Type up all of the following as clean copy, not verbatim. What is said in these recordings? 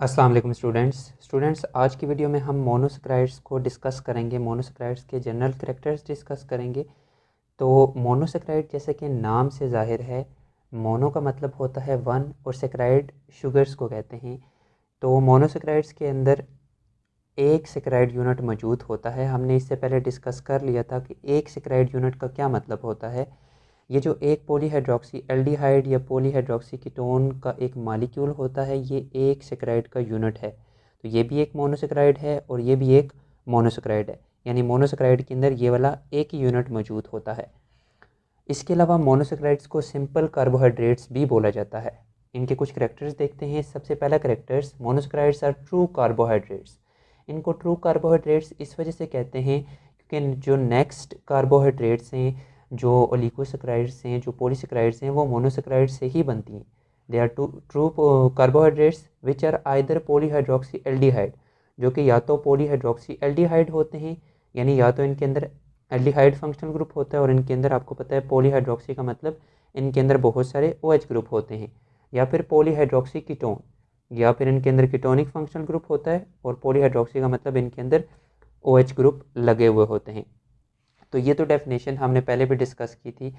अस्सलाम वालेकुम स्टूडेंट्स आज की वीडियो में हम मोनोसेक्राइड्स को डिस्कस करेंगे। मोनोसेक्राइड्स के जनरल कैरेक्टर्स डिस्कस करेंगे। तो मोनोसेक्राइड जैसे कि नाम से ज़ाहिर है, मोनो का मतलब होता है वन और सेक्राइड शुगर्स को कहते हैं। तो मोनोसेक्राइड्स के अंदर एक सेक्राइड यूनिट मौजूद होता है। हमने इससे पहले डिस्कस कर लिया था कि एक सेक्राइड यूनिट का क्या मतलब होता है। ये जो एक पॉलीहाइड्रोक्सी एल्डिहाइड या पॉलीहाइड्रोक्सी कीटोन का एक मॉलिक्यूल होता है, ये एक सेक्राइड का यूनिट है। तो ये भी एक मोनोसेक्राइड है और ये भी एक मोनोसेक्राइड है, यानी मोनोसेक्राइड के अंदर ये वाला एक ही यूनिट मौजूद होता है। इसके अलावा मोनोसेक्राइड्स को सिंपल कार्बोहाइड्रेट्स भी बोला जाता है। इनके कुछ करेक्टर्स देखते हैं। सबसे पहला characters, monosaccharides are true carbohydrates. इनको ट्रू कार्बोहाइड्रेट्स इस वजह से कहते हैं क्योंकि जो नेक्स्ट कार्बोहाइड्रेट्स हैं, जो ओलिगोसेक्राइड्स हैं, जो पॉलीसेक्राइड्स हैं, वो मोनोसेक्राइड से ही बनती हैं। They are true carbohydrates which are either polyhydroxy aldehyde, जो कि या तो पॉलीहाइड्रोक्सी एल्डिहाइड होते हैं, यानी या तो इनके अंदर एल्डिहाइड फंक्शनल ग्रुप होता है और इनके अंदर आपको पता है पॉलीहाइड्रोक्सी का मतलब इनके अंदर बहुत सारे OH ग्रुप होते हैं, या फिर पॉलीहाइड्रोक्सी कीटोन, या फिर इनके अंदर कीटोनिक फंक्शनल ग्रुप होता है और पॉलीहाइड्रोक्सी का मतलब इनके अंदर OH ग्रुप लगे हुए होते हैं। तो ये तो डेफिनेशन हमने पहले भी डिस्कस की थी।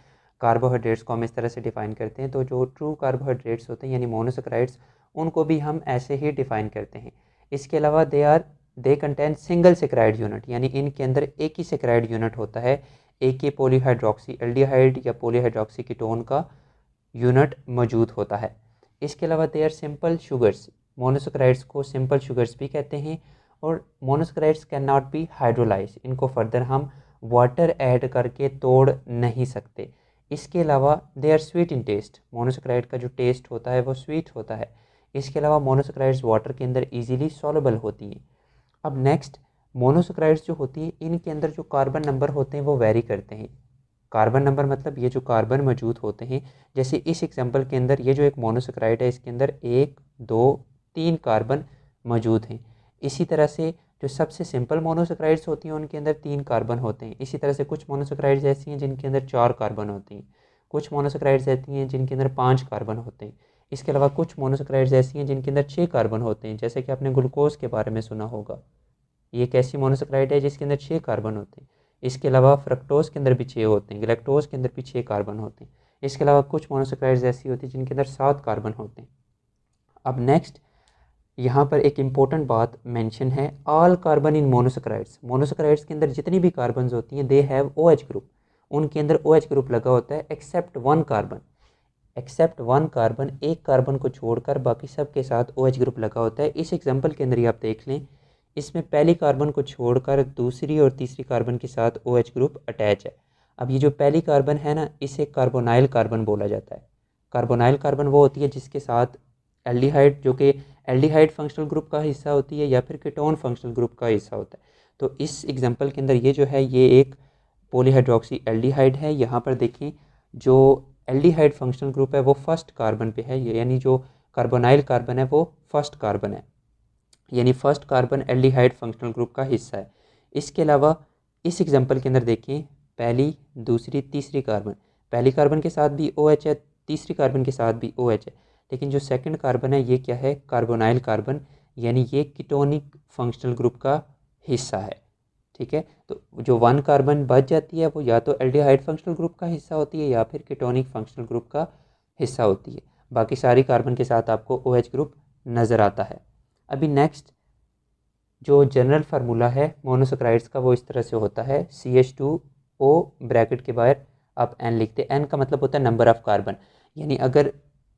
कार्बोहाइड्रेट्स को हम इस तरह से डिफ़ाइन करते हैं। तो जो ट्रू कार्बोहाइड्रेट्स होते हैं यानी मोनोसेक्राइड्स, उनको भी हम ऐसे ही डिफ़ाइन करते हैं। इसके अलावा they contain single saccharide unit, यानी इनके अंदर एक ही सेक्राइड यूनिट होता है। एक ही पॉलीहाइड्रोक्सी एल्डिहाइड या पॉलीहाइड्रोक्सी कीटोन का यूनिट मौजूद होता है। इसके अलावा they are simple sugars. Monosaccharides को सिंपल शुगर्स भी कहते हैं। और monosaccharides can not be hydrolyse, इनको फर्दर हम वाटर ऐड करके तोड़ नहीं सकते। इसके अलावा they are sweet in taste. Monosaccharide का जो टेस्ट होता है वो स्वीट होता है। इसके अलावा मोनोसेक्राइड्स वाटर के अंदर ईजिली सॉल्युबल होती हैं। अब नेक्स्ट, मोनोसेक्राइड्स जो होती है इनके अंदर जो कार्बन नंबर होते हैं वो वेरी करते हैं। कार्बन नंबर मतलब ये जो कार्बन मौजूद होते हैं, जैसे इस एग्जांपल के अंदर ये जो एक मोनोसेक्राइड है इसके अंदर एक दो तीन कार्बन मौजूद हैं। इसी तरह से जो सबसे सिंपल मोनोसेक्राइड्स होती हैं उनके अंदर 3 कार्बन होते हैं। इसी तरह से कुछ मोनोसेक्राइड्स ऐसी हैं जिनके अंदर 4 कार्बन होते हैं। कुछ मोनोसेक्राइड्स ऐसी हैं जिनके अंदर 5 कार्बन होते हैं। इसके अलावा कुछ मोनोसेक्राइड्स ऐसी हैं जिनके अंदर 6 कार्बन होते हैं, जैसे कि आपने ग्लूकोज के बारे में सुना होगा। ये एक ऐसी मोनोसेक्राइड है जिसके अंदर 6 कार्बन होते हैं। इसके अलावा फ्रक्टोज के अंदर भी 6 होते हैं, गैलेक्टोज के अंदर भी 6 कार्बन होते हैं। इसके अलावा कुछ मोनोसेक्राइड्स ऐसी होती हैं जिनके अंदर 7 कार्बन होते हैं। अब नेक्स्ट, यहाँ पर एक इम्पोर्टेंट बात मेंशन है, all carbon in monosaccharides. Monosaccharides के अंदर जितनी भी कार्बन होती हैं दे हैव OH ग्रुप, उनके अंदर OH ग्रुप लगा होता है एक्सेप्ट 1 कार्बन। एक्सेप्ट 1 कार्बन, एक कार्बन को छोड़कर बाकी सब के साथ OH ग्रुप लगा होता है। इस एग्जाम्पल के अंदर ही आप देख लें, इसमें पहली कार्बन को छोड़कर दूसरी और तीसरी कार्बन के साथ OH ग्रुप अटैच है। अब ये जो पहली कार्बन है ना, इसे कार्बोनाइल कार्बन बोला जाता है। कार्बोनाइल कार्बन वो होती है जिसके साथ एल्डिहाइड, जो कि एल्डिहाइड फंक्शनल ग्रुप का हिस्सा होती है या फिर कीटोन फंक्शनल ग्रुप का हिस्सा होता है। तो इस एग्जाम्पल के अंदर ये जो है ये एक पॉलीहाइड्रोक्सी एल्डिहाइड है। यहाँ पर देखें, जो एल्डिहाइड फंक्शनल ग्रुप है वो फर्स्ट कार्बन पे है, यानी जो कार्बोनाइल कार्बन है वो फर्स्ट कार्बन है, यानी first carbon aldehyde functional group का हिस्सा है। इसके अलावा इस एग्जांपल के अंदर देखिए, पहली दूसरी तीसरी कार्बन, पहली कार्बन के साथ भी OH है, तीसरी कार्बन के साथ भी OH है, लेकिन जो सेकंड कार्बन है ये क्या है, कार्बोनाइल कार्बन, यानी ये कीटोनिक फंक्शनल ग्रुप का हिस्सा है। ठीक है, तो जो 1 कार्बन बच जाती है वो या तो एल्डिहाइड फंक्शनल ग्रुप का हिस्सा होती है या फिर कीटोनिक फंक्शनल ग्रुप का हिस्सा होती है। बाकी सारी कार्बन के साथ आपको OH ग्रुप नज़र आता है। अभी नेक्स्ट, जो जनरल फार्मूला है मोनोसेक्राइड्स का वो इस तरह से होता है, CH2O ब्रैकेट के बाहर आप N लिखते हैं। N का मतलब होता है नंबर ऑफ़ कार्बन, यानी अगर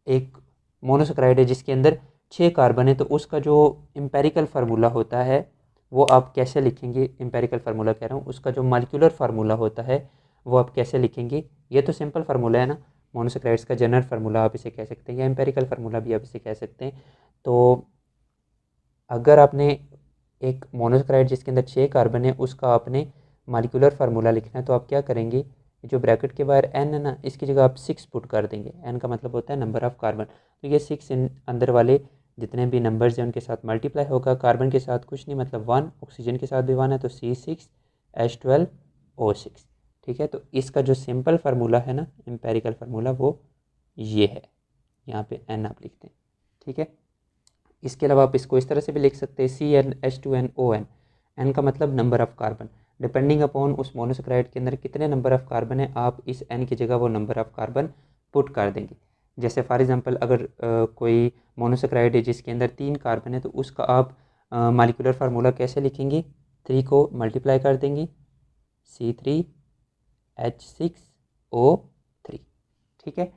एक मोनोसेक्राइड है जिसके अंदर 6 कार्बन है तो उसका जो एम्पेरिकल फार्मूला होता है वो आप कैसे लिखेंगे। एम्पेरिकल फार्मूला कह रहा हूँ, उसका जो मॉलिक्यूलर फार्मूला होता है वो आप कैसे लिखेंगे। ये तो सिंपल फार्मूला है ना, मोनोसेक्राइड्स का जनरल फार्मूला आप इसे कह सकते हैं या एम्पेरिकल फार्मूला भी आप इसे कह सकते हैं। तो अगर आपने एक मोनोसेक्राइड जिसके अंदर 6 कार्बन है उसका आपने मालिकुलर फार्मूला लिखना है तो आप क्या करेंगे, जो ब्रैकेट के बाहर N है ना, इसकी जगह आप 6 पुट कर देंगे। N का मतलब होता है नंबर ऑफ़ कार्बन, तो ये 6 इन अंदर वाले जितने भी नंबर्स हैं उनके साथ मल्टीप्लाई होगा। कार्बन के साथ कुछ नहीं, मतलब 1, ऑक्सीजन के साथ भी 1 है तो C6H12O6। ठीक है, तो इसका जो सिंपल फार्मूला है ना, एम्पेरिकल फार्मूला, वो ये है। यहाँ पे N आप लिखते हैं। ठीक है, इसके अलावा आप इसको इस तरह से भी लिख सकते हैं CnH2nOn। एन का मतलब number of carbon, depending upon उस मोनोसेक्राइड के अंदर कितने नंबर ऑफ़ कार्बन है, आप इस एन की जगह वो नंबर ऑफ़ कार्बन पुट कर देंगे। जैसे फॉर एग्जांपल अगर कोई मोनोसेक्राइड है जिसके अंदर 3 कार्बन है, तो उसका आप मालिकुलर फार्मूला कैसे लिखेंगे, 3 को मल्टीप्लाई कर देंगे C3H6O3। ठीक है।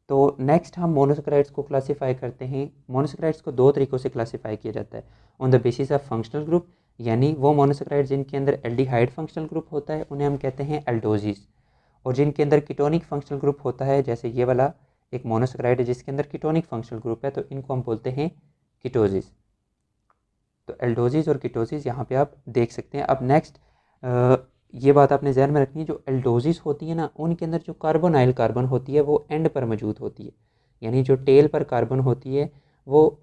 तो नेक्स्ट हम मोनोसेक्राइड्स को क्लासीफाई करते हैं। मोनोसेक्राइड्स को 2 तरीक़ों से क्लासीफाई किया जाता है, on the basis of functional group, यानी वो मोनोसेक्राइड जिनके अंदर एल्डिहाइड फंक्शनल ग्रुप होता है उन्हें हम कहते हैं एल्डोजीज, और जिनके अंदर कीटोनिक फंक्शनल ग्रुप होता है, जैसे ये वाला एक मोनोसेक्राइड है जिसके अंदर कीटोनिक फंक्शनल ग्रुप है, तो इनको हम बोलते हैं कीटोजीज। तो एल्डोजीज और कीटोजीज यहाँ पे आप देख सकते हैं। अब नेक्स्ट ये बात आपने ध्यान में रखनी है, जो एल्डोजीज होती है ना, उनके अंदर जो कार्बोनाइल कार्बन होती है वो एंड पर मौजूद होती है, यानी जो टेल पर कार्बन होती है वो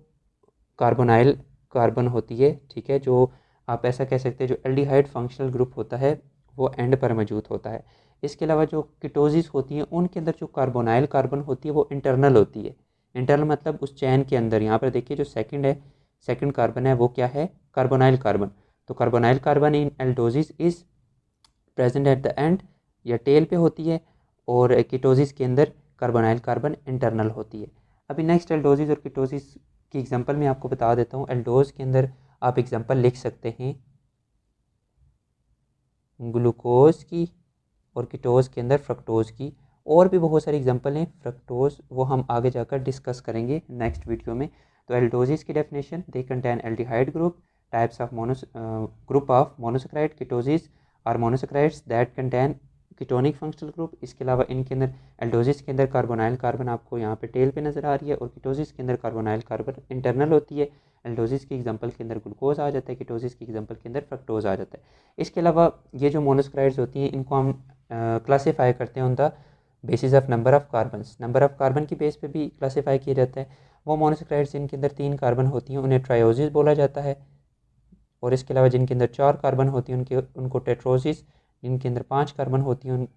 कार्बोनाइल कार्बन होती है। ठीक है, जो आप ऐसा कह सकते हैं जो एल्डिहाइड फंक्शनल ग्रुप होता है वो एंड पर मौजूद होता है। इसके अलावा जो कीटोजीज होती हैं उनके अंदर जो कार्बोनाइल कार्बन होती है वो इंटरनल होती है। इंटरनल मतलब उस चैन के अंदर, यहाँ पर देखिए जो सेकंड है, सेकंड कार्बन है वो क्या है, कार्बोनाइल कार्बन। तो carbonyl carbon in aldoses is present at the end या टेल पे होती है, और कीटोसिस के अंदर कार्बोनाइल कार्बन इंटरनल होती है। अभी नेक्स्ट एल्डोसिस और कीटोसिस की एग्जांपल मैं आपको बता देता हूँ। एल्डोज के अंदर आप एग्जांपल लिख सकते हैं ग्लूकोज की, और कीटोज के अंदर फ्रक्टोज की, और भी बहुत सारी एग्जांपल हैं फ्रक्टोज, वो हम आगे जाकर डिस्कस करेंगे नेक्स्ट वीडियो में। तो एल्डोजिस की definition, they contain aldehyde group, types of group of monosaccharide, ketoses are monosaccharides that contain ketonic functional group. इसके अलावा इनके अंदर एल्डोजिस के अंदर कार्बोनाइल कार्बन आपको यहाँ पे टेल पे नज़र आ रही है, और कीटोजिस के अंदर कार्बोनाइल कार्बन इंटरनल होती है। एल्डोजिस की एग्जांपल के अंदर ग्लूकोज आ जाता है, कीटोजिस की एग्जांपल के अंदर फ्रक्टोज आ जाता है। इसके अलावा ये जो मोनोसेक्राइड्स होती हैं इनको हम क्लासीफाई करते हैं on the basis of number of carbons. Number of carbon की बेस पे भी क्लासीफाई किया जाता है। वो मोनोसेक्राइड्स जिनके अंदर 3 कार्बन होती हैं उन्हें ट्रायोजिस बोला जाता है, और इसके अलावा जिनके अंदर 4 कार्बन होती हैं उनको टेट्रोजिस, जिनके अंदर 5 कार्बन होती हैं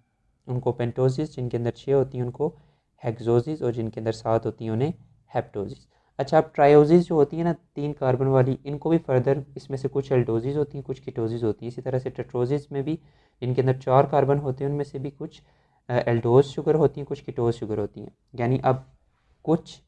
उनको पेंटोजिस, जिनके अंदर 6 होती हैं उनको हेक्सोजिस, और जिनके अंदर 7 होती हैं उन्हें हेप्टोजिस। अच्छा, अब ट्रायोजिस जो होती है ना 3 कार्बन वाली, इनको भी फर्दर इसमें से कुछ एल्डोजिस होती हैं, कुछ कीटोजिस होती हैं। इसी तरह से टेट्रोजिस में भी इनके अंदर 4 कार्बन होते हैं, उनमें से भी कुछ एल्डोज शुगर होती हैं, कुछ कीटोज शुगर होती हैं। यानी अब कुछ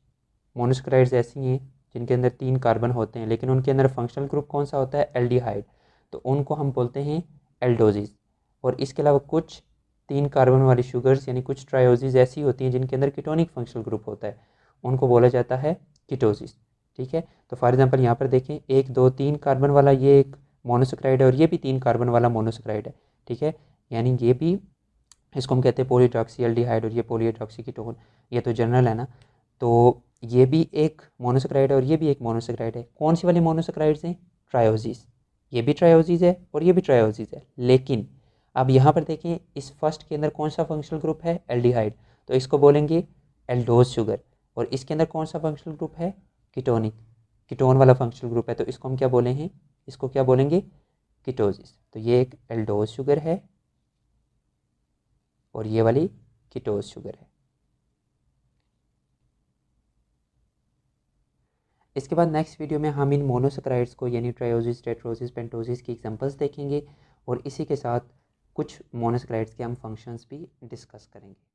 मोनोसेक्राइड्स ऐसी हैं जिनके अंदर 3 कार्बन होते हैं लेकिन उनके अंदर फंक्शनल ग्रुप कौन सा होता है, एल्डिहाइड, तो उनको हम बोलते हैं एल्डोजिस। और इसके अलावा कुछ 3 कार्बन वाली शुगर्स यानी कुछ ट्रायोजिस ऐसी होती हैं जिनके अंदर कीटोनिक फंक्शनल ग्रुप होता है, उनको बोला जाता है कीटोजिस। ठीक है, तो फॉर एग्जांपल यहाँ पर देखें 1 2 3 कार्बन वाला ये एक मोनोसेक्राइड है, और ये भी 3 कार्बन वाला मोनोसेक्राइड है। ठीक है, यानी ये भी, इसको हम कहते हैं पॉलीट्रॉक्सी एल्डिहाइड, और ये पॉलीट्रॉक्सी कीटोन, ये तो जनरल है ना। तो ये भी एक मोनोसेक्राइड है और ये भी एक मोनोसेक्राइड है। कौन सी वाली मोनोसेक्राइड्स हैं, ट्रायोजिस। ये भी ट्रायोजिस है और ये भी ट्रायोजिस है, लेकिन अब यहाँ पर देखें इस फर्स्ट के अंदर कौन सा फंक्शनल ग्रुप है, एल्डिहाइड, तो इसको बोलेंगे एल्डोज शुगर। और इसके अंदर कौन सा फंक्शनल ग्रुप है, कीटोनिक, कीटोन वाला फंक्शनल ग्रुप है, तो इसको हम क्या बोले हैं, इसको क्या बोलेंगे, कीटोजिस। तो ये एक एल्डोज शुगर है और ये वाली कीटोज शुगर है। इसके बाद नेक्स्ट वीडियो में हम इन मोनोसेक्राइड्स को यानी ट्रायोजिस, टेट्रोजिस, पेंटोजिस की एग्जांपल्स देखेंगे, और इसी के साथ कुछ मोनोसेक्राइड्स के हम फंक्शंस भी डिस्कस करेंगे।